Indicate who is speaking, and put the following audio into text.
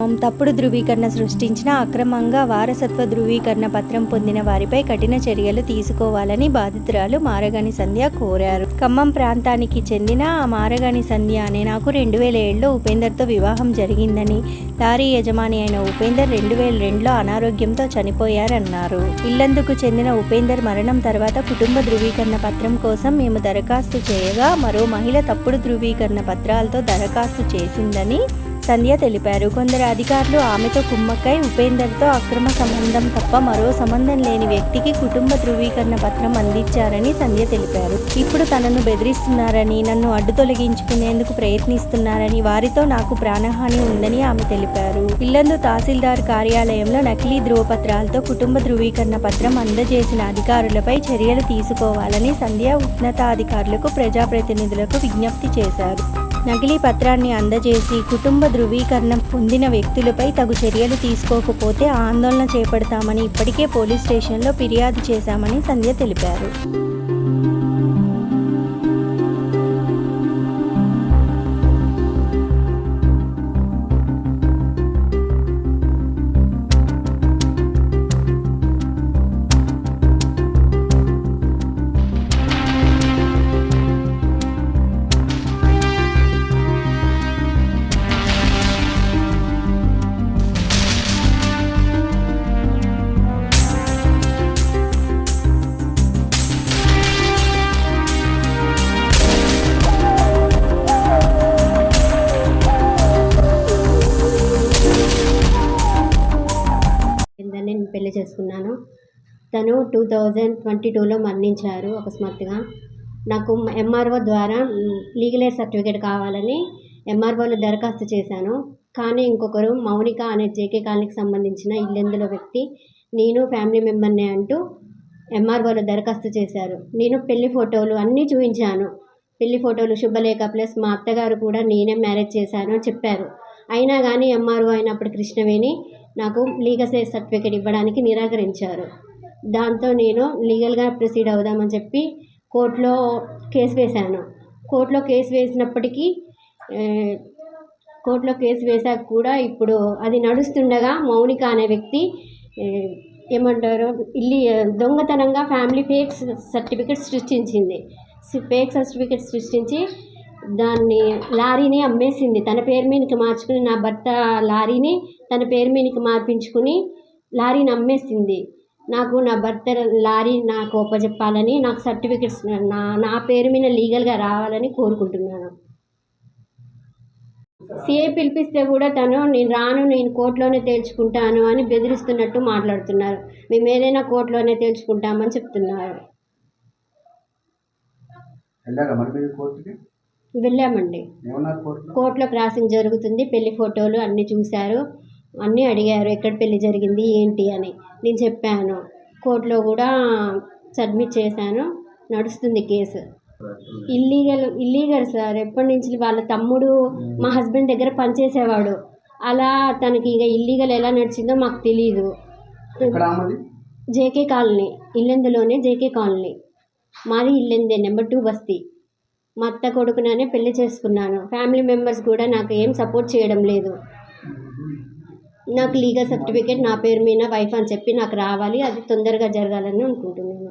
Speaker 1: తప్పుడు ధృవీకరణ సృష్టించిన అక్రమంగా వారసత్వ ధృవీకరణ పత్రం పొందిన వారిపై కఠిన చర్యలు తీసుకోవాలని బాధితురాలు మారగాని సంధ్య కోరారు. ఖమ్మం ప్రాంతానికి చెందిన మారగాని సంధ్య అనే నాకు 2007లో ఉపేందర్తో వివాహం జరిగిందని, లారీ యజమాని అయిన ఉపేందర్ 2002లో అనారోగ్యంతో చనిపోయారన్నారు. ఇల్లందుకు చెందిన ఉపేందర్ మరణం తర్వాత కుటుంబ ధృవీకరణ పత్రం కోసం మేము దరఖాస్తు చేయగా మరో మహిళ తప్పుడు ధృవీకరణ పత్రాలతో దరఖాస్తు చేసిందని సంధ్య తెలిపారు. కొందరు అధికారులు ఆమెతో కుమ్మక్కై ఉపేందర్తో అక్రమ సంబంధం తప్ప మరో సంబంధం లేని వ్యక్తికి కుటుంబ ధృవీకరణ పత్రం అందించారని సంధ్య తెలిపారు. ఇప్పుడు తనను బెదిరిస్తున్నారని, నన్ను అడ్డు తొలగించుకునేందుకు ప్రయత్నిస్తున్నారని, వారితో నాకు ప్రాణహాని ఉందని ఆమె తెలిపారు. ఇల్లందు తహసీల్దార్ కార్యాలయంలో నకిలీ ధృవపత్రాలతో కుటుంబ ధృవీకరణ పత్రం అందజేసిన అధికారులపై చర్యలు తీసుకోవాలని సంధ్య ఉన్నతాధికారులకు, ప్రజాప్రతినిధులకు విజ్ఞప్తి చేశారు. నకిలీ పత్రాన్ని అందజేసి కుటుంబ ధృవీకరణ పొందిన వ్యక్తులపై తగు చర్యలు తీసుకోకపోతే ఆందోళన చేపడతామని ఇప్పటికే పోలీస్ స్టేషన్లో ఫిర్యాదు చేశామని సంధ్య తెలిపారు.
Speaker 2: నేను పెళ్లి చేసుకున్నాను. తను 2022లో మరణించారు అకస్మాత్తుగా. నాకు ఎంఆర్ఓ ద్వారా లీగల్ ఎయిడ్ సర్టిఫికేట్ కావాలని ఎంఆర్ఓలో దరఖాస్తు చేశాను. కానీ ఇంకొకరు మౌనిక అనే జేకే కాలనీకి సంబంధించిన ఇల్లెందులో వ్యక్తి నేను ఫ్యామిలీ మెంబర్ని అంటూ ఎంఆర్ఓలో దరఖాస్తు చేశారు. నేను పెళ్లి ఫోటోలు అన్నీ చూపించాను. పెళ్లి ఫోటోలు, శుభలేఖ ప్లస్ మా అత్తగారు కూడా నేనే మ్యారేజ్ చేశాను అని చెప్పారు. అయినా కానీ ఎంఆర్ఓ అయినప్పుడు కృష్ణవేణి నాకు లీగల్ ఎయిడ్ సర్టిఫికేట్ ఇవ్వడానికి నిరాకరించారు. దాంతో నేను లీగల్గా ప్రొసీడ్ అవుదామని చెప్పి కోర్టులో కేసు వేశాను. కోర్టులో కేసు వేసాక కూడా ఇప్పుడు అది నడుస్తుండగా మౌనిక అనే వ్యక్తి ఏమంటారు దొంగతనంగా ఫ్యామిలీ ఫేక్ సర్టిఫికేట్ సృష్టించి దాన్ని లారీని అమ్మేసింది. తన పేరు మీదకి మార్చుకుని, నా భర్త లారీని తన పేరు మీదకి మార్పించుకుని లారీని అమ్మేసింది. నాకు నా భర్త లారీ నాకు ఒప్పజెప్పాలని, నాకు సర్టిఫికెట్స్ నా పేరు మీద లీగల్గా రావాలని కోరుకుంటున్నాను. సిఐ పిలిపిస్తే కూడా నేను రాను, నేను కోర్టులోనే తేల్చుకుంటాను అని బెదిరిస్తున్నట్టు మాట్లాడుతున్నారు. మేము ఏదైనా కోర్టులోనే తేల్చుకుంటామని చెప్తున్నారు. వెళ్ళామండి. కోర్టులో క్రాసింగ్ జరుగుతుంది. పెళ్లి ఫోటోలు అన్నీ చూశారు, అన్నీ అడిగారు ఎక్కడ పెళ్లి జరిగింది ఏంటి అని. నేను చెప్పాను. కోర్టులో కూడా సబ్మిట్ చేశాను. నడుస్తుంది కేసు. Illegal sir. ఎప్పటి నుంచి వాళ్ళ తమ్ముడు మా హస్బెండ్ దగ్గర పనిచేసేవాడు. అలా తనకి ఇక ఇల్లీగల్ ఎలా నడిచిందో మాకు తెలీదు. జేకే కాలనీ, ఇల్లెందులోనే జేకే కాలనీ. మాది ఇల్లెందే, నెంబర్ 2 బస్తీ. మా అత్త కొడుకుననే పెళ్లి చేసుకున్నాను. ఫ్యామిలీ మెంబర్స్ కూడా నాకు ఏం సపోర్ట్ చేయడం లేదు. నాకు లీగల్ సర్టిఫికేట్ నా పేరు మీద వైఫ్ అని చెప్పి నాకు రావాలి. అది తొందరగా జరగాలని అనుకుంటున్నాను.